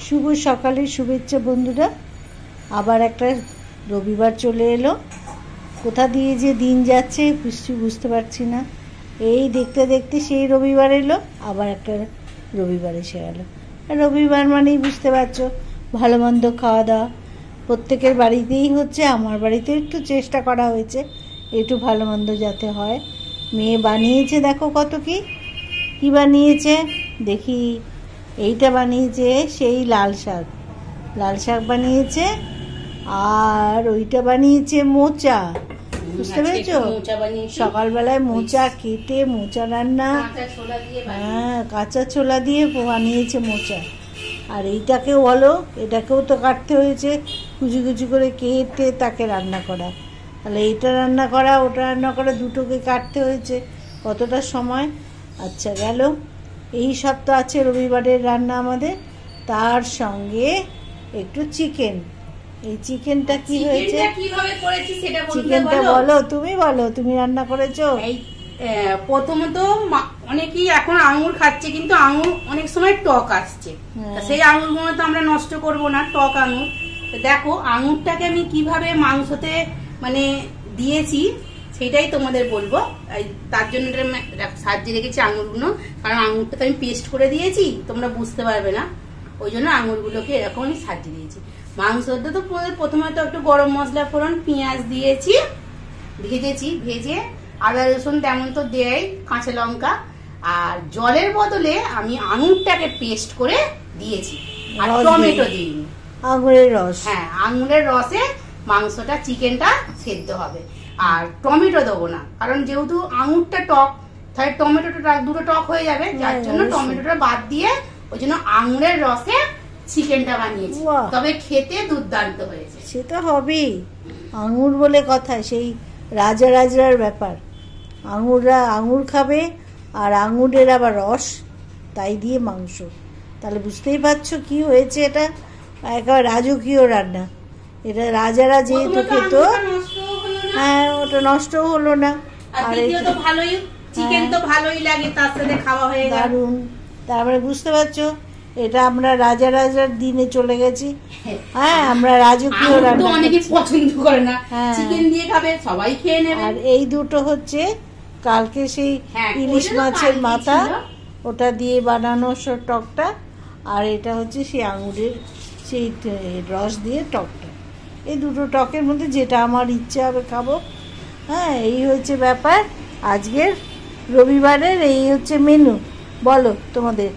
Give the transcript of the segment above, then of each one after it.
শুভ সকালের শুভেচ্ছা বন্ধুরা। আবার একটা রবিবার চলে এলো। কোথা দিয়ে যে দিন যাচ্ছে কিছু বুঝতে পারছি না। এই দেখতে দেখতে সেই রবিবার এলো, আবার একটা রবিবার এসে গেল। রবিবার মানেই বুঝতে পারছো ভালো মন্দ খাওয়া দাওয়া প্রত্যেকের বাড়িতেই হচ্ছে। আমার বাড়িতেও একটু চেষ্টা করা হয়েছে একটু ভালো মন্দ যাতে হয়। মেয়ে বানিয়েছে, দেখো কত কি বানিয়েছে দেখি। এইটা বানিয়েছে সেই লাল শাক বানিয়েছে, আর ওইটা বানিয়েছে মোচা। বুঝতে পেরেছো? সকালবেলায় মোচা কেটে মোচা রান্না, হ্যাঁ কাঁচা ছোলা দিয়ে বানিয়েছে মোচা। আর এইটাকেও বলো, এটাকেও তো কাটতে হয়েছে, কুচি কুচি করে কেটে তাকে রান্না করা। তাহলে এইটা রান্না করা ওটা রান্না করা, দুটোকে কাটতে হয়েছে, কতটা সময়। আচ্ছা গেল। এই সব তো আছে রবিবারের রান্না আমাদের। তার সঙ্গে একটু চিকেন। এই চিকেনটা কি হয়েছে, চিকেনটা বলো, তুমি বলো, তুমি রান্না করেছো। প্রথমত অনেকেই এখন আঙুর খাচ্ছে, কিন্তু আঙুর অনেক সময় টক আসছে, সেই আঙুরগুলো তো আমরা নষ্ট করব না, টক আঙুর। দেখো আঙুরটাকে আমি কিভাবে মাংসতে মানে দিয়েছি সেটাই তোমাদের বলবো। তার জন্য সাজিয়ে রেখেছি আঙুরগুলো, কারণ আঙুরটাকে আমি পেস্ট করে দিয়েছি, তোমরা বুঝতে পারবে না, ওই জন্য আঙুরগুলোকে এরকম আমি সাজিয়ে দিয়েছি। মাংসটা তো প্রথমে তো একটু গরম মশলা ফোড়ন পেঁয়াজ দিয়েছি, ভেজে আদা রসুন তেমন তো দেয়, কাঁচা লঙ্কা, আর জলের বদলে আমি আঙুরটাকে পেস্ট করে দিয়েছি, আর টমেটো দিইনি, আঙুরের রস। হ্যাঁ আঙুরের রসে মাংসটা চিকেনটা সেদ্ধ হবে। আর টমেটো দেবো না, কারণ যেহেতু আঙুরটা টক, তাহলে টমেটোটা দুটো টক হয়ে যাবে, যার জন্য টমেটোটা বাদ দিয়ে ওই জন্য আঙুরের রসে চিকেনটা বানিয়েছি। তবে খেতে দুর্দান্ত হয়েছে। সে তো হবেই, আঙুর বলে কথা, সেই রাজার ব্যাপার। আঙুররা আঙুর খাবে, আর আঙুরের আবার রস, তাই দিয়ে মাংস। তাহলে বুঝতেই পারছো কি হয়েছে, এটা একেবারে রাজকীয় রান্না। এটা রাজারা যেহেতু খেত, হ্যাঁ ওটা নষ্টও হলো না, আর তো ভালোই, চিকেন তো ভালোই লাগে, তার সাথে খাওয়া হয়ে গেল দারুণ। তারপরে বুঝতে পারছো এটা আমরা রাজার দিনে চলে গেছি। হ্যাঁ আমরা রাজকীয় রান্না, অনেকে পছন্দ করে না, চিকেন দিয়ে খাবে, সবাই খেয়ে নেবে। আর এই দুটো হচ্ছে কালকে সেই ইলিশ মাছের মাথা, ওটা দিয়ে বানানো টকটা, আর এটা হচ্ছে সেই আঙুরের সেই রস দিয়ে টকটা। এই দুটো টকের মধ্যে যেটা আমার ইচ্ছে হবে খাবো। হ্যাঁ এই হচ্ছে ব্যাপার আজকের রবিবারের, এই হচ্ছে মেনু। বলো তোমাদের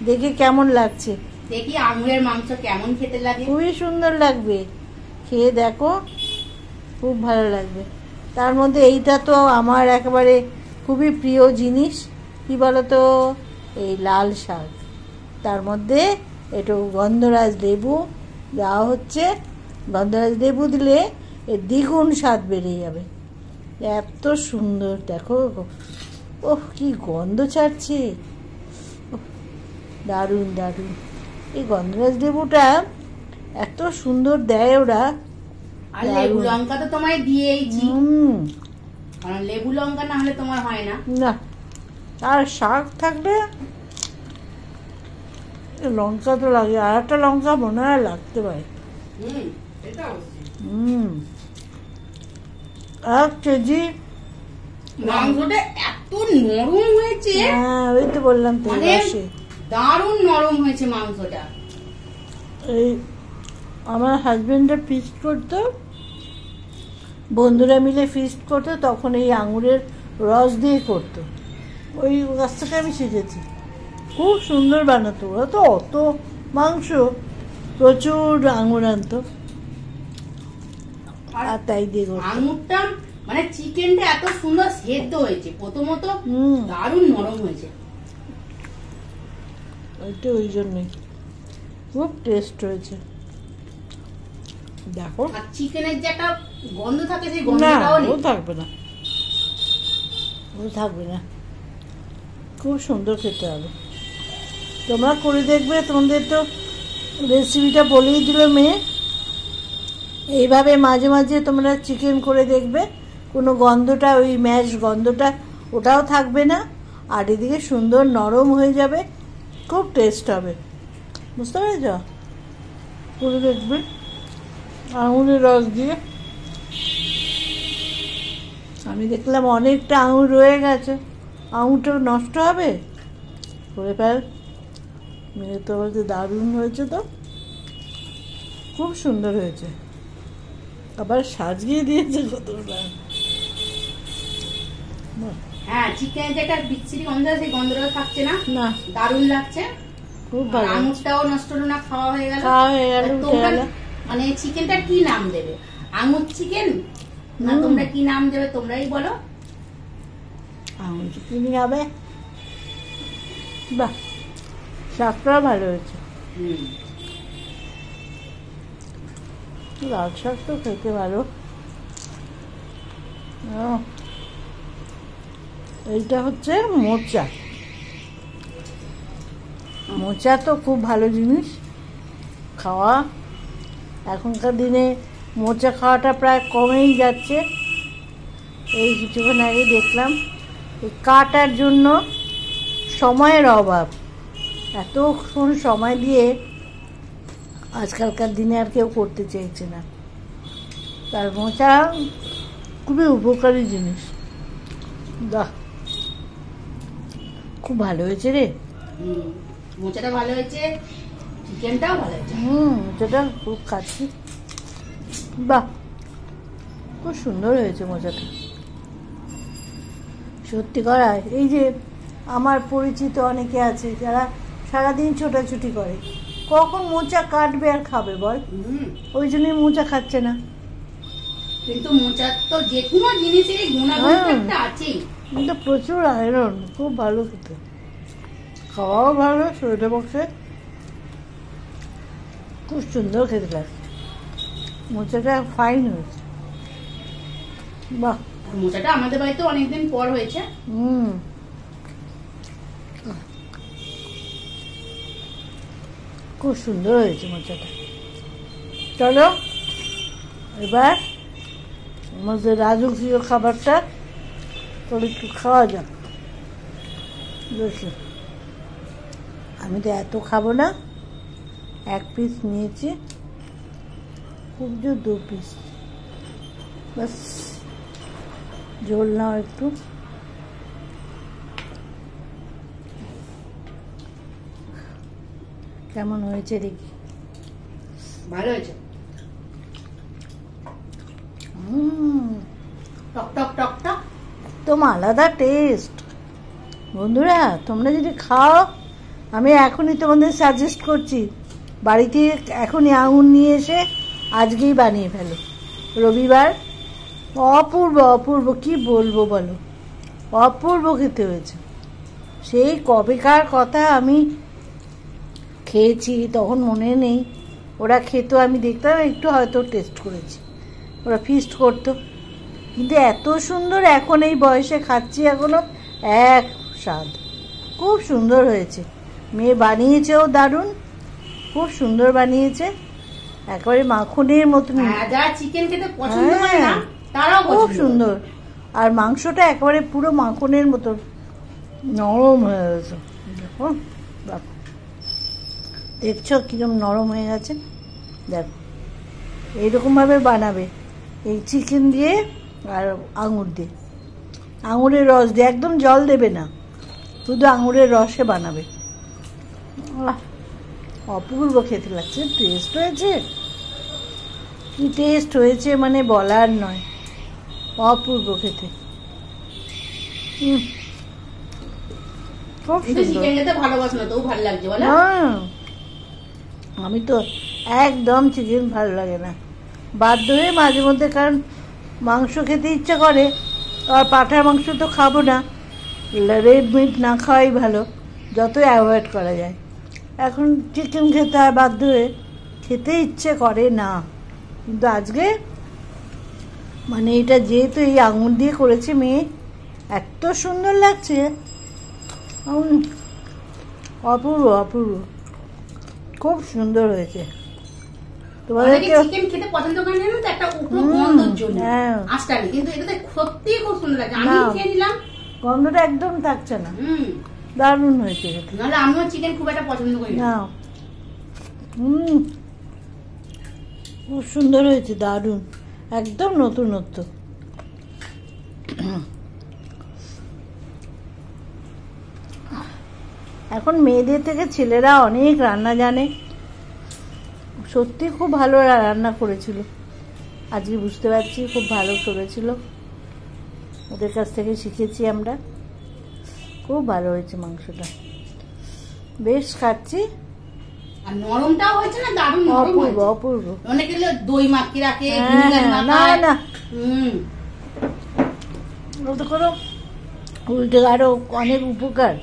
দেখে কেমন লাগছে? দেখি আঙুরের মাংস কেমন খেতে লাগে। খুবই সুন্দর লাগবে, খেয়ে দেখো, খুব ভালো লাগবে। তার মধ্যে এইটা তো আমার একেবারে খুবই প্রিয় জিনিস, কি বলতো, এই লাল শাক, তার মধ্যে একটু গন্ধরাজ লেবু দেওয়া হচ্ছে। গন্ধরাজ লেবু দিলে এর দ্বিগুণ স্বাদ বেড়ে যাবে, এত সুন্দর। দেখো ওহ কি গন্ধ ছাড়ছে, দারুণ দারুণ। এই গন্ধরাজ লেবুটা এত সুন্দর দেয় ওরা। আর লেবু লঙ্কা তো তোমায় দিয়েইছি, কারণ লেবু লঙ্কা না হলে তোমার হয় না। না, আর শাক থাকলে লঙ্কা তো লাগে, আর একটা লঙ্কা মনে হয় লাগতে পারে। 1 কেজি মাংসটা এত নরম হয়েছে। হ্যাঁ ওই তো বললাম তো, দারুণ নরম হয়েছে মাংসটা। এই আমার হাজবেন্ডরা ফিস্ট করতো, বন্ধুরা মিলে ফিস্ট করতো, তখন এই আঙুরের রস দিয়ে করতো, ওই গাছ থেকে আমি শিখেছি। খুব সুন্দর বানাতো ওরা, তো অত মাংস প্রচুর আঙুর আনতো, আর তাই দিয়ে আঙুরটা মানে চিকেনটা এত সুন্দর সেদ্ধ হয়েছে, প্রথমত দারুণ নরম হয়েছে, ওইটা ওই জন্যই খুব টেস্ট হয়েছে। দেখো আর চিকেনের যে একটা গন্ধ থাকে, সেই গন্ধটাও নেই, ও থাকবে না, খুব সুন্দর খেতে হবে। তোমরা করে দেখবে, তোমাদের তো রেসিপিটা বলেই দিল মেয়ে। এইভাবে মাঝে মাঝে তোমরা চিকেন করে দেখবে, কোনো গন্ধটা, ওই ম্যাশ গন্ধটা ওটাও থাকবে না, আর এদিকে সুন্দর নরম হয়ে যাবে, খুব টেস্ট হবে। বুঝতে পেরেছ? করে দেখবে আঙুরের রস দিয়ে। আমি দেখলাম অনেকটা আঙুর রয়ে গেছে, আঙুরটা নষ্ট হবে, করে ফেল। মেয়ে তো বলতে দারুণ হয়েছে, তো খুব সুন্দর হয়েছে, আবার সাজিয়ে দিয়েছে কতটা। হ্যাঁ, চিকেন যে একটা বিচ্ছিরি গন্ধ, সেই গন্ধটা থাকছে না, না দারুণ লাগছে, খুব ভালো। আঙুরটাও নষ্ট হলো না, খাওয়া হয়ে গেল। তোমরা মানে চিকেনটা কি নাম দেবে? আঙুর চিকেন না তোমরা কি নাম দেবে তোমরাই বলো। আঙুর চিকেনই হবে। বাহ, শাকটাও ভালো হয়েছে। লাল শাক তো খেতে ভালো। এইটা হচ্ছে মোচা। মোচা তো খুব ভালো জিনিস খাওয়া। এখনকার দিনে মোচা খাওয়াটা প্রায় কমেই যাচ্ছে। এই কিছুক্ষণ আগে দেখলাম এই কাটার জন্য সময়ের অভাব, এতক্ষণ সময় দিয়ে আজকালকার দিনে আর কেউ করতে চাইছে না। তার মোচা খুবই উপকারী জিনিস। বাহ, খুব ভালো হয়েছে রে। মোচাটা ভালো হয়েছে, চিকেনটাও ভালো হয়েছে। মোচাটা খুব খাচ্ছি। বাহ, খুব সুন্দর হয়েছে মোচাটা। সত্যি করা, এই যে আমার পরিচিত অনেকে আছে যারা সারাদিন ছোটাছুটি করে, কখন মোচা কাটবে আর খাবে বল? ওই জন্যই মোচা খাচ্ছে না। কিন্তু মোচার তো যে কোনো জিনিসেরই গুণাগুণ একটা আছেই। কিন্তু প্রচুর আয়রন, খুব ভালো খেতে, খাওয়াও ভালো শরীরের পক্ষে, খুব সুন্দর খেতে লাগে। মোচাটা ফাইন হয়েছে। বাহ, মোচাটা আমাদের বাড়িতে অনেকদিন পর হয়েছে। খুব সুন্দর হয়েছে মোচাটা। চলো এবার আমাদের রাজকীয় খাবারটা তোর একটু খাওয়া যাক। আমি তো এত খাবো না, 1 পিস নিয়েছি, খুব জোর 2 পিস, বাস। ঝোল নাও একটু। কেমন হয়েছে দেখি। ভালো হয়েছে, টক টক টক টক, একদম আলাদা টেস্ট। বন্ধুরা তোমরা যদি খাও, আমি এখনই তোমাদের সাজেস্ট করছি, বাড়িতে এখনই আঙুর নিয়ে এসে আজকেই বানিয়ে ফেলো। রবিবার, অপূর্ব অপূর্ব, কি বলবো বলো, অপূর্ব খেতে হয়েছে। সেই কবেকার কথা, আমি খেয়েছি তখন মনে নেই, ওরা খেত, আমি দেখতাম একটু হয়তো টেস্ট করেছি, ওরা ফিস্ট করতো। কিন্তু এত সুন্দর এখন এই বয়সে খাচ্ছি, এখনো এক স্বাদ, খুব সুন্দর হয়েছে। মেয়ে বানিয়েছেও দারুণ, খুব সুন্দর বানিয়েছে, একেবারে মাখনের মতন। যারা চিকেন খেতে পছন্দ করে না তারাও খুব সুন্দর। আর মাংসটা একেবারে পুরো মাখনের মতো নরম হয়ে গেছে। দেখো, দেখছো কিরকম নরম হয়ে গেছে। দেখো এইরকমভাবে বানাবে, এই চিকেন দিয়ে আর আঙুর দিয়ে, আঙুরের রস দিয়ে, একদম জল দেবে না, শুধু আঙুরের রসে বানাবে। অপূর্ব খেতে লাগছে। টেস্ট হয়েছে, কি টেস্ট হয়েছে মানে বলার নয়, অপূর্ব খেতে। খুব আমি তো একদম চিকেন ভালো লাগে না, বাধ্য হয়ে মাঝে মধ্যে, কারণ মাংস খেতে ইচ্ছা করে, আর পাঁঠার মাংস তো খাবো না, রেড মিট না খাওয়াই ভালো, যতই অ্যাভয়েড করা যায়। এখন চিকেন খেতে হয় বাধ্য হয়ে, খেতে ইচ্ছে করে না। কিন্তু আজকে মানে এটা যেহেতু এই আঙুর দিয়ে করেছে মেয়ে, এত সুন্দর লাগছে, অপূর্ব অপূর্ব, খুব সুন্দর হয়েছে। তোমাদেরকে চিকেন খেতে পছন্দ করে না তো, একটা উগ্র গন্ধের জন্য আসছে, কিন্তু এটাতে সত্যিই খুব সুন্দর লাগে। আমি খেয়ে নিলাম, গন্ধটা একদম থাকছে না, দারুণ হয়েছে। নাহলে আমিও চিকেন খুব একটা পছন্দ করি না। খুব সুন্দর হয়েছে, দারুণ, একদম নতুনত্ব। এখন মেয়েদের থেকে ছেলেরা অনেক রান্না জানে, সত্যি খুব ভালো রান্না করেছিল। আজকে বুঝতে পারছি খুব ভালো করেছিল, ওদের কাছ থেকে শিখেছি আমরা। খুব ভালো হয়েছে মাংসটা, বেশ খাচ্ছি। আর নরমটাও হয়েছে না, দারুণ নরম অপূর্ব হয়েছে। অপূর্ব। অনেকে দই মাখিয়ে রাখে, না না, ওটা কোনো উল্টে আরো অনেক উপকার।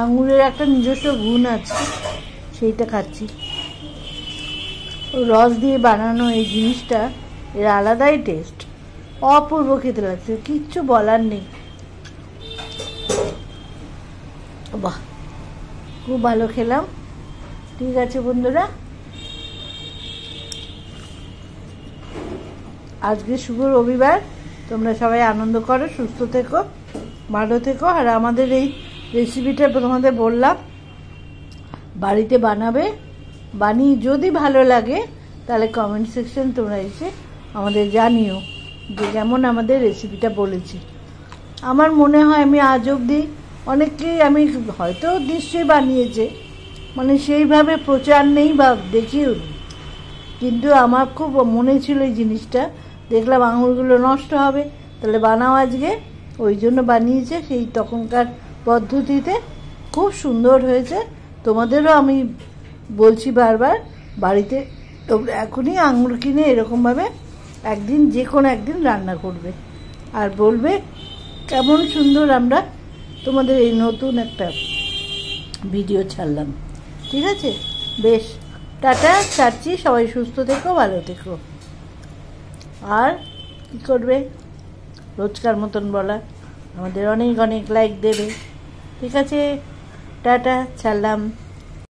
আঙুরের একটা নিজস্ব গুণ আছে, সেইটা খাচ্ছি। রস দিয়ে বানানো এই জিনিসটা, এর আলাদাই টেস্ট, অপূর্ব খেতে লাগছে, কিচ্ছু বলার নেই। বাহ, খুব ভালো খেলাম। ঠিক আছে বন্ধুরা, আজকে শুভ রবিবার, তোমরা সবাই আনন্দ করো, সুস্থ থেকো, ভালো থেকো। আর আমাদের এই রেসিপিটা তোমাদের বললাম, বাড়িতে বানাবে, বানিয়ে যদি ভালো লাগে তাহলে কমেন্ট সেকশন তোমরা এসে আমাদের জানিও যে কেমন আমাদের রেসিপিটা বলেছি। আমার মনে হয় আমি আজ অবধি অনেককেই আমি হয়তো নিশ্চয়ই বানিয়েছে, মানে সেইভাবে প্রচার নেই বা দেখিও নি, কিন্তু আমার খুব মনে ছিল এই জিনিসটা। দেখলাম আঙুরগুলো নষ্ট হবে, তাহলে বানাও আজকে, ওই জন্য বানিয়েছে। সেই তখনকার পদ্ধতিতে খুব সুন্দর হয়েছে। তোমাদেরও আমি বলছি বারবার, বাড়িতে তোমরা এখনই আঙুর কিনে এরকমভাবে একদিন, যে কোনো একদিন রান্না করবে আর বলবে কেমন সুন্দর আমরা তোমাদের এই নতুন একটা ভিডিও ছাড়লাম। ঠিক আছে, বেশ, টাটা, ছাড়ছি। সবাই সুস্থ থেকো, ভালো থেকো। আর কী করবে, রোজকার মতন বলা, আমাদের অনেক অনেক লাইক দেবে। ঠিক আছে, টাটা, ছাড়লাম।